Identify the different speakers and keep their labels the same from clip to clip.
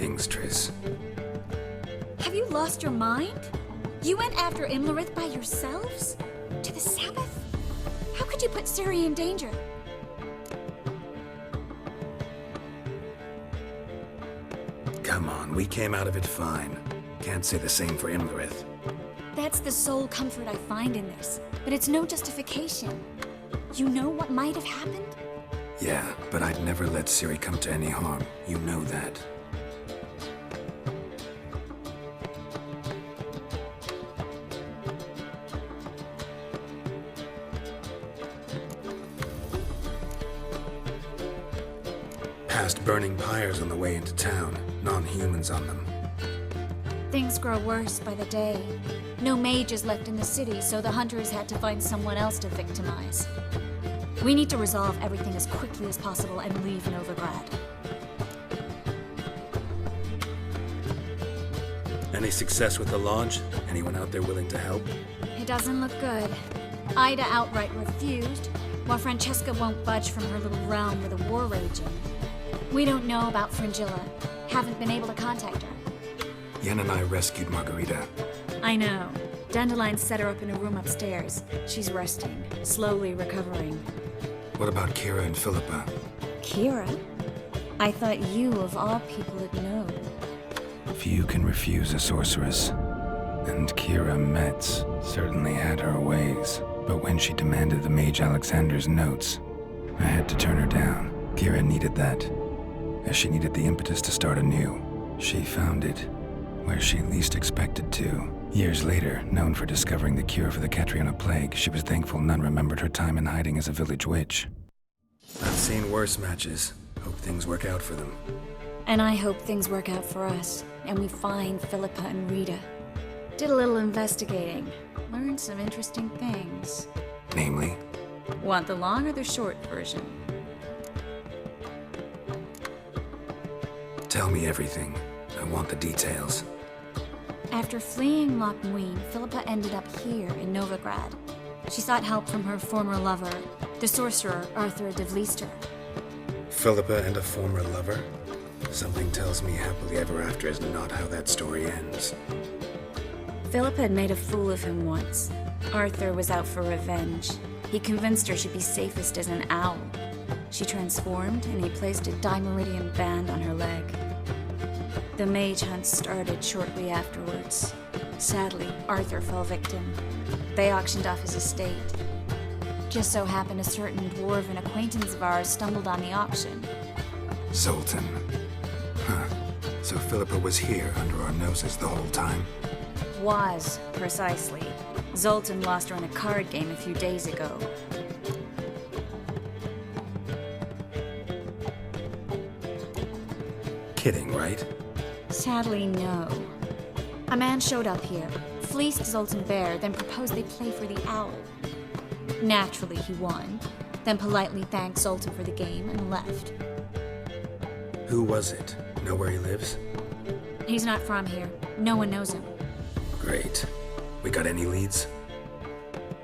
Speaker 1: Greetings, Triss.
Speaker 2: Have you lost your mind? You went after Imlerith by yourselves? To the Sabbath? How could you put Ciri in danger?
Speaker 1: Come on, we came out of it fine. Can't say the same for Imlerith.
Speaker 2: That's the sole comfort I find in this, but it's no justification. You know what might have happened?
Speaker 1: Yeah, but I'd never let Ciri come to any harm. You know that. Past burning pyres on the way into town. Non-humans on them.
Speaker 2: Things grow worse by the day. No mages left in the city, so the hunters had to find someone else to victimize. We need to resolve everything as quickly as possible and leave Novigrad.
Speaker 1: Any success with the launch? Anyone out there willing to help?
Speaker 2: It doesn't look good. Ida outright refused, while Francesca won't budge from her little realm with a war raging. We don't know about Fringilla. Haven't been able to contact her.
Speaker 1: Yen and I rescued Margarita.
Speaker 2: I know. Dandelion set her up in a room upstairs. She's resting, slowly recovering.
Speaker 1: What about Kira and Philippa?
Speaker 2: Kira? I thought you, of all people, would know.
Speaker 1: Few can refuse a sorceress. And Kira Metz certainly had her ways. But when she demanded the Mage Alexander's notes, I had to turn her down. Kira needed that, as she needed the impetus to start anew. She found it where she least expected to. Years later, known for discovering the cure for the Catriona plague, she was thankful none remembered her time in hiding as a village witch. I've seen worse matches. Hope things work out for them.
Speaker 2: And I hope things work out for us, and we find Philippa and Rita. Did a little investigating. Learned some interesting things.
Speaker 1: Namely?
Speaker 2: Want the long or the short version?
Speaker 1: Tell me everything. I want the details.
Speaker 2: After fleeing Loch Muin, Philippa ended up here in Novigrad. She sought help from her former lover, the sorcerer Arthur de Vlister.
Speaker 1: Philippa and a former lover? Something tells me happily ever after is not how that story ends.
Speaker 2: Philippa had made a fool of him once. Arthur was out for revenge. He convinced her she'd be safest as an owl. She transformed, and he placed a Dimeridian band on her leg. The mage hunt started shortly afterwards. Sadly, Arthur fell victim. They auctioned off his estate. Just so happened a certain dwarven acquaintance of ours stumbled on the auction.
Speaker 1: Zoltan. Huh. So Philippa was here under our noses the whole time?
Speaker 2: Was, precisely. Zoltan lost her in a card game a few days ago.
Speaker 1: Kidding, right?
Speaker 2: Sadly, no. A man showed up here, fleeced Zoltan bare, then proposed they play for the owl. Naturally, he won, then politely thanked Zoltan for the game and left.
Speaker 1: Who was it? Know where he lives?
Speaker 2: He's not from here. No one knows him.
Speaker 1: Great. We got any leads?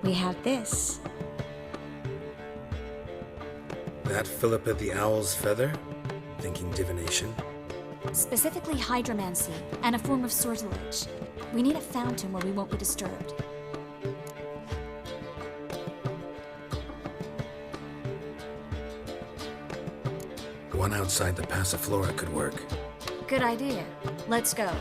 Speaker 2: We have this.
Speaker 1: That Philippa the Owl's feather? Thinking divination?
Speaker 2: Specifically hydromancy, and a form of sortilege. We need a fountain where we won't be disturbed.
Speaker 1: One outside the Passiflora could work.
Speaker 2: Good idea. Let's go.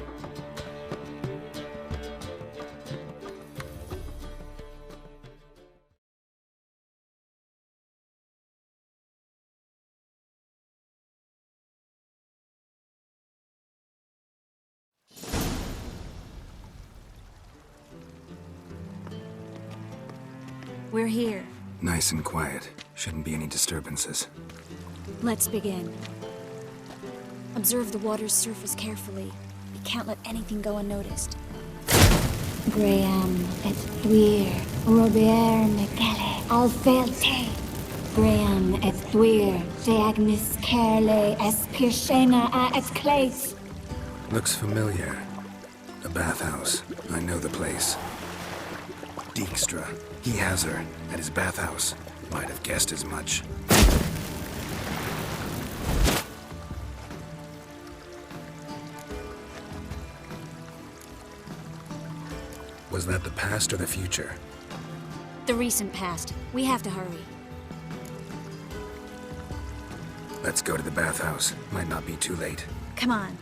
Speaker 2: We're here.
Speaker 1: Nice and quiet. Shouldn't be any disturbances.
Speaker 2: Let's begin. Observe the water's surface carefully. We can't let anything go unnoticed. Graham et thuir, Robert Mcgelle, Alfelte. Graham et thuir, de Agnes Kerle, es Pirshena a et Clace.
Speaker 1: Looks familiar. A bathhouse. I know the place. Dijkstra. He has her at his bathhouse. Might have guessed as much. Was that the past or the future?
Speaker 2: The recent past. We have to hurry.
Speaker 1: Let's go to the bathhouse. Might not be too late.
Speaker 2: Come on.